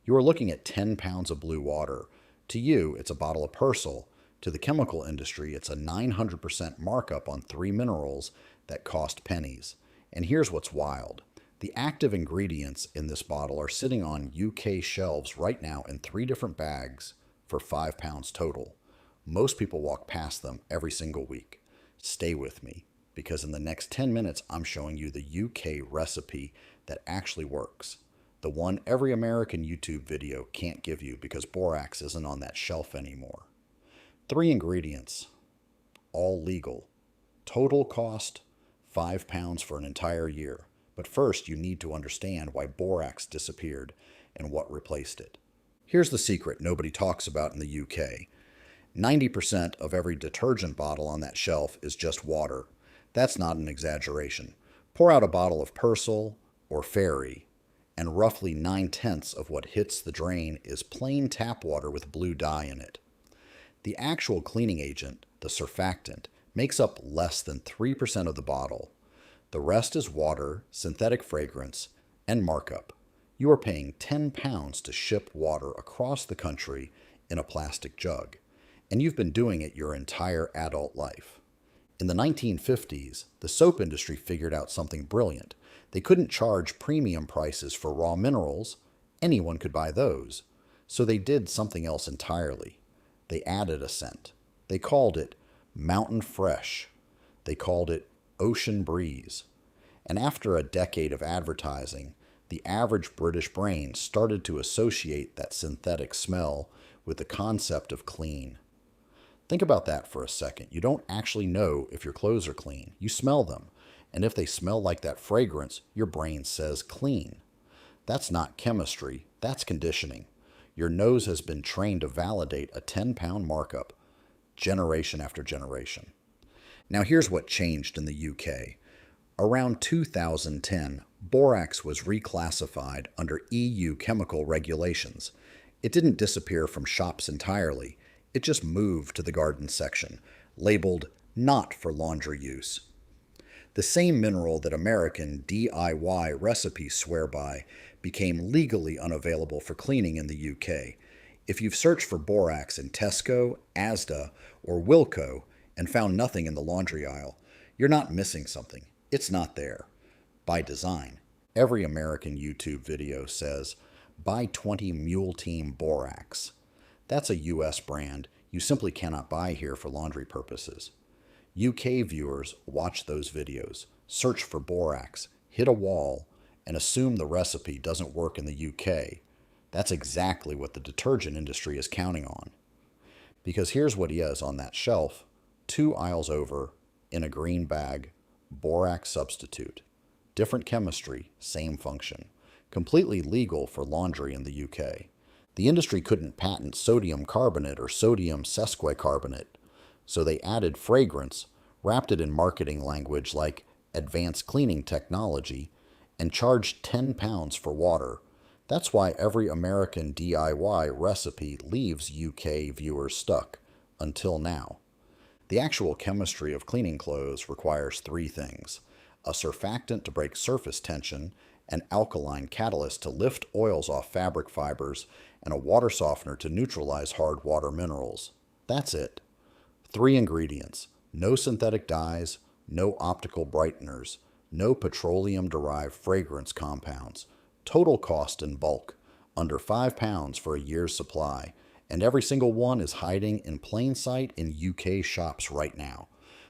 You are looking at 10 pounds of blue water. To you, it's a bottle of Persil. To the chemical industry, it's a 900% markup on three minerals that cost pennies. And here's what's wild. The active ingredients in this bottle are sitting on UK shelves right now in three different bags for 5 pounds total. Most people walk past them every single week. Stay with me, because in the next 10 minutes, I'm showing you the UK recipe that actually works. The one every American YouTube video can't give you because borax isn't on that shelf anymore. Three ingredients, all legal. Total cost, 5 pounds for an entire year. But first, you need to understand why borax disappeared and what replaced it. Here's the secret nobody talks about in the UK. 90% of every detergent bottle on that shelf is just water. That's not an exaggeration. Pour out a bottle of Persil or Fairy, and roughly 9/10 of what hits the drain is plain tap water with blue dye in it. The actual cleaning agent, the surfactant, makes up less than 3% of the bottle. The rest is water, synthetic fragrance, and markup. You are paying 10 pounds to ship water across the country in a plastic jug, and you've been doing it your entire adult life. In the 1950s, the soap industry figured out something brilliant. They couldn't charge premium prices for raw minerals. Anyone could buy those. So they did something else entirely. They added a scent. They called it Mountain Fresh. They called it Ocean Breeze. And after a decade of advertising, the average British brain started to associate that synthetic smell with the concept of clean. Think about that for a second. You don't actually know if your clothes are clean. You smell them. And if they smell like that fragrance, your brain says clean. That's not chemistry. That's conditioning. Your nose has been trained to validate a 10-pound markup generation after generation. Now here's what changed in the UK. Around 2010, borax was reclassified under EU chemical regulations. It didn't disappear from shops entirely. It just moved to the garden section, labeled not for laundry use. The same mineral that American DIY recipes swear by became legally unavailable for cleaning in the UK. If you've searched for borax in Tesco, Asda, or Wilko and found nothing in the laundry aisle, you're not missing something. It's not there. By design. Every American YouTube video says, buy 20 Mule Team Borax. That's a US brand you simply cannot buy here for laundry purposes. UK viewers watch those videos, search for borax, hit a wall, and assume the recipe doesn't work in the UK. That's exactly what the detergent industry is counting on. Because here's what he has on that shelf, 2 aisles over, in a green bag, borax substitute. Different chemistry, same function. Completely legal for laundry in the UK. The industry couldn't patent sodium carbonate or sodium sesquicarbonate, so they added fragrance, wrapped it in marketing language like advanced cleaning technology, and charged 10 pounds for water. That's why every American DIY recipe leaves UK viewers stuck, until now. The actual chemistry of cleaning clothes requires 3 things: a surfactant to break surface tension, an alkaline catalyst to lift oils off fabric fibers, and a water softener to neutralize hard water minerals. That's it. 3 ingredients: no synthetic dyes, no optical brighteners, no petroleum-derived fragrance compounds. Total cost in bulk, under 5 pounds for a year's supply, and every single one is hiding in plain sight in UK shops right now.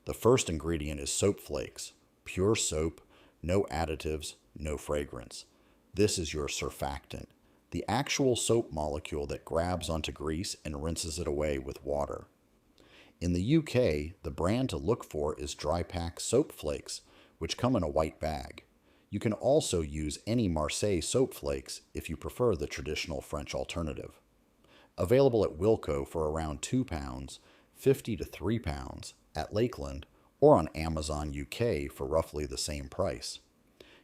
The first ingredient is soap flakes, pure soap, no additives, no fragrance. This is your surfactant, the actual soap molecule that grabs onto grease and rinses it away with water. In the UK, the brand to look for is dry pack soap flakes, which come in a white bag. You can also use any Marseille soap flakes if you prefer the traditional French alternative. Available at Wilko for around 2 pounds, 50 to 3 pounds, at Lakeland, or on Amazon UK for roughly the same price.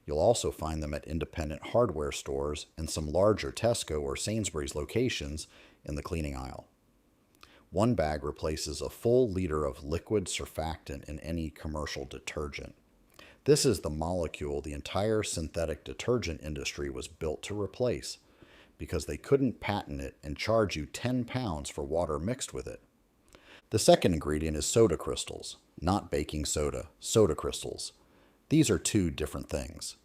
You'll also find them at independent hardware stores and some larger Tesco or Sainsbury's locations in the cleaning aisle. 1 bag replaces a full liter of liquid surfactant in any commercial detergent. This is the molecule the entire synthetic detergent industry was built to replace. because they couldn't patent it and charge you 10 pounds for water mixed with it. The second ingredient is soda crystals, not baking soda, soda crystals. These are two different things.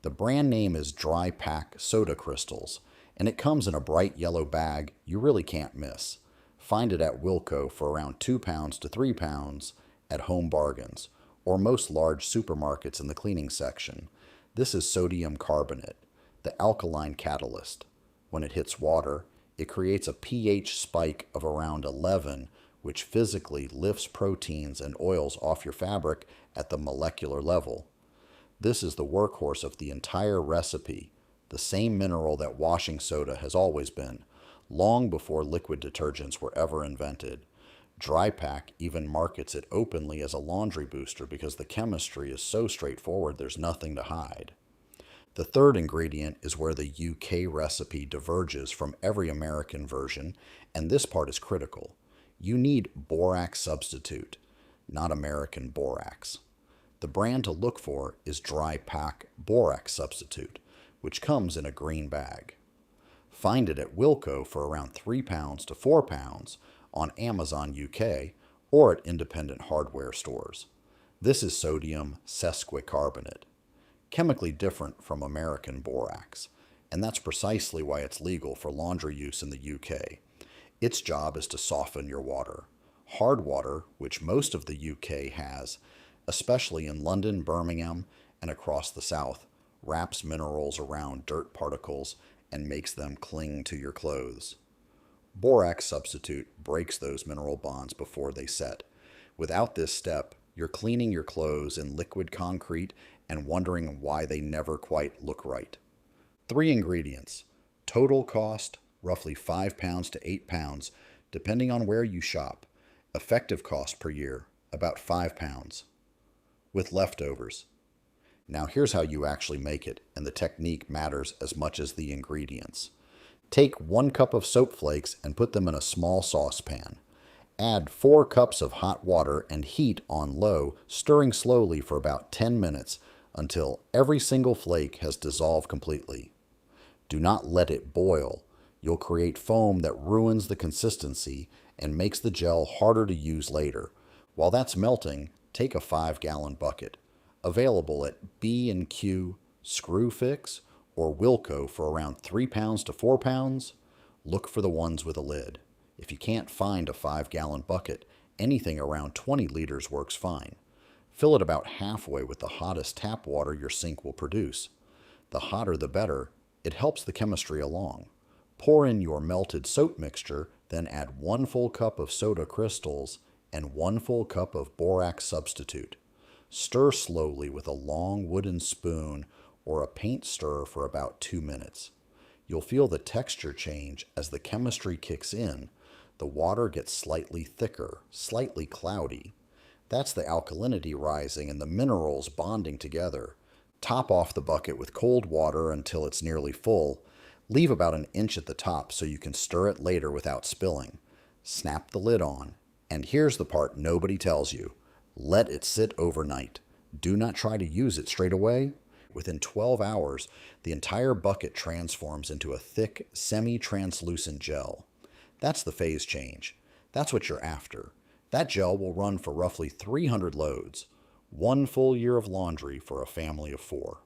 The brand name is Dry Pack Soda Crystals, and it comes in a bright yellow bag you really can't miss. Find it at Wilco for around 2 pounds to 3 pounds at Home Bargains, or most large supermarkets in the cleaning section. This is sodium carbonate, the alkaline catalyst. When it hits water, it creates a pH spike of around 11, which physically lifts proteins and oils off your fabric at the molecular level. This is the workhorse of the entire recipe, the same mineral that washing soda has always been, long before liquid detergents were ever invented. Dry Pack even markets it openly as a laundry booster because the chemistry is so straightforward there's nothing to hide. The third ingredient is where the UK recipe diverges from every American version, and this part is critical. You need borax substitute, not American borax. The brand to look for is Dry Pack Borax Substitute, which comes in a green bag. Find it at Wilco for around 3 pounds to 4 pounds on Amazon UK or at independent hardware stores. This is sodium sesquicarbonate, chemically different from American borax, and that's precisely why it's legal for laundry use in the UK. Its job is to soften your water. Hard water, which most of the UK has, especially in London, Birmingham, and across the South, wraps minerals around dirt particles and makes them cling to your clothes. Borax substitute breaks those mineral bonds before they set. Without this step, you're cleaning your clothes in liquid concrete and wondering why they never quite look right. 3 ingredients. Total cost, roughly 5 pounds to 8 pounds, depending on where you shop. Effective cost per year, about 5 pounds. With leftovers. Now here's how you actually make it, and the technique matters as much as the ingredients. Take 1 cup of soap flakes and put them in a small saucepan. Add 4 cups of hot water and heat on low, stirring slowly for about 10 minutes until every single flake has dissolved completely. Do not let it boil. You'll create foam that ruins the consistency and makes the gel harder to use later. While that's melting, take a 5-gallon bucket, available at B&Q, Screwfix, or Wilco for around 3 pounds to 4 pounds. Look for the ones with a lid. If you can't find a 5-gallon bucket, anything around 20 liters works fine. Fill it about halfway with the hottest tap water your sink will produce. The hotter the better. It helps the chemistry along. Pour in your melted soap mixture, then add 1 full cup of soda crystals and 1 full cup of borax substitute. Stir slowly with a long wooden spoon or a paint stirrer for about 2 minutes. You'll feel the texture change as the chemistry kicks in. The water gets slightly thicker, slightly cloudy. That's the alkalinity rising and the minerals bonding together. Top off the bucket with cold water until it's nearly full. Leave about an inch at the top so you can stir it later without spilling. Snap the lid on. And here's the part nobody tells you. Let it sit overnight. Do not try to use it straight away. Within 12 hours, the entire bucket transforms into a thick, semi-translucent gel. That's the phase change. That's what you're after. That gel will run for roughly 300 loads. 1 full year of laundry for a family of 4.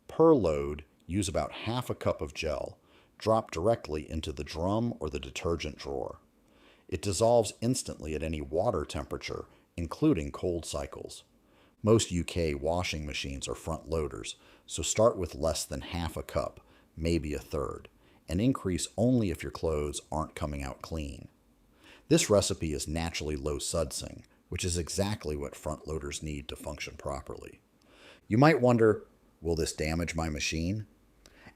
Per load, use about half a cup of gel. Drop directly into the drum or the detergent drawer. It dissolves instantly at any water temperature, including cold cycles. Most UK washing machines are front loaders, so start with less than half a cup, maybe a third, and increase only if your clothes aren't coming out clean. This recipe is naturally low sudsing, which is exactly what front loaders need to function properly. You might wonder, will this damage my machine?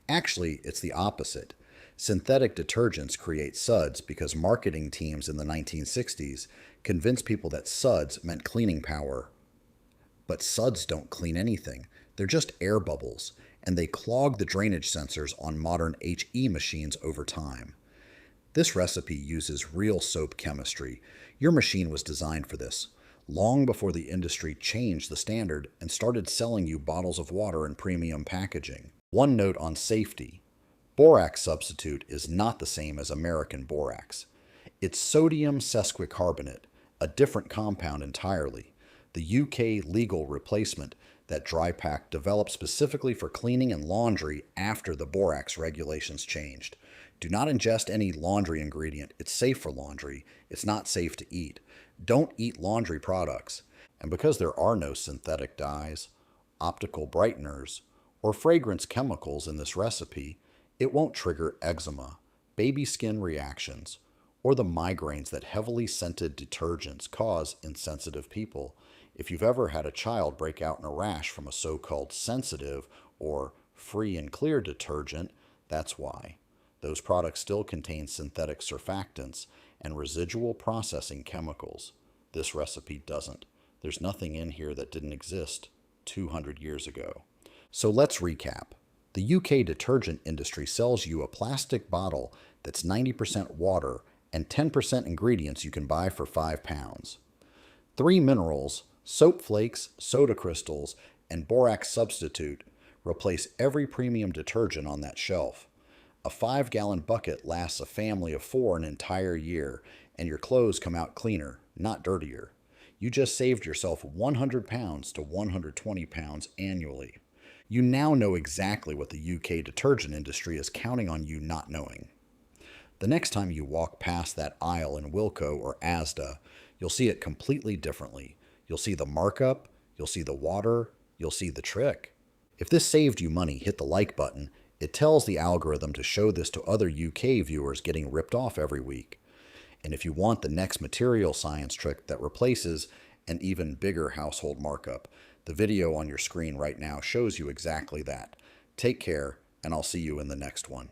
Actually, it's the opposite. Synthetic detergents create suds because marketing teams in the 1960s convinced people that suds meant cleaning power. But suds don't clean anything. They're just air bubbles, and they clog the drainage sensors on modern HE machines over time. This recipe uses real soap chemistry. Your machine was designed for this, long before the industry changed the standard and started selling you bottles of water in premium packaging. One note on safety. Borax substitute is not the same as American borax. It's sodium sesquicarbonate, a different compound entirely. The UK legal replacement that Drypack developed specifically for cleaning and laundry after the borax regulations changed. Do not ingest any laundry ingredient. It's safe for laundry. It's not safe to eat. Don't eat laundry products. And because there are no synthetic dyes, optical brighteners, or fragrance chemicals in this recipe, it won't trigger eczema, baby skin reactions, or the migraines that heavily scented detergents cause in sensitive people. If you've ever had a child break out in a rash from a so-called sensitive or free and clear detergent, that's why. Those products still contain synthetic surfactants and residual processing chemicals. This recipe doesn't. There's nothing in here that didn't exist 200 years ago. So let's recap. The UK detergent industry sells you a plastic bottle that's 90% water and 10% ingredients you can buy for £5. 3 minerals, soap flakes, soda crystals, and borax substitute replace every premium detergent on that shelf. A 5-gallon bucket lasts a family of 4 an entire year, and your clothes come out cleaner, not dirtier. You just saved yourself 100 pounds to 120 pounds annually. You now know exactly what the UK detergent industry is counting on you not knowing. The next time you walk past that aisle in Wilko or Asda, you'll see it completely differently. You'll see the markup, you'll see the water, you'll see the trick. If this saved you money, hit the like button. It tells the algorithm to show this to other UK viewers getting ripped off every week. And if you want the next material science trick that replaces an even bigger household markup, the video on your screen right now shows you exactly that. Take care, and I'll see you in the next one.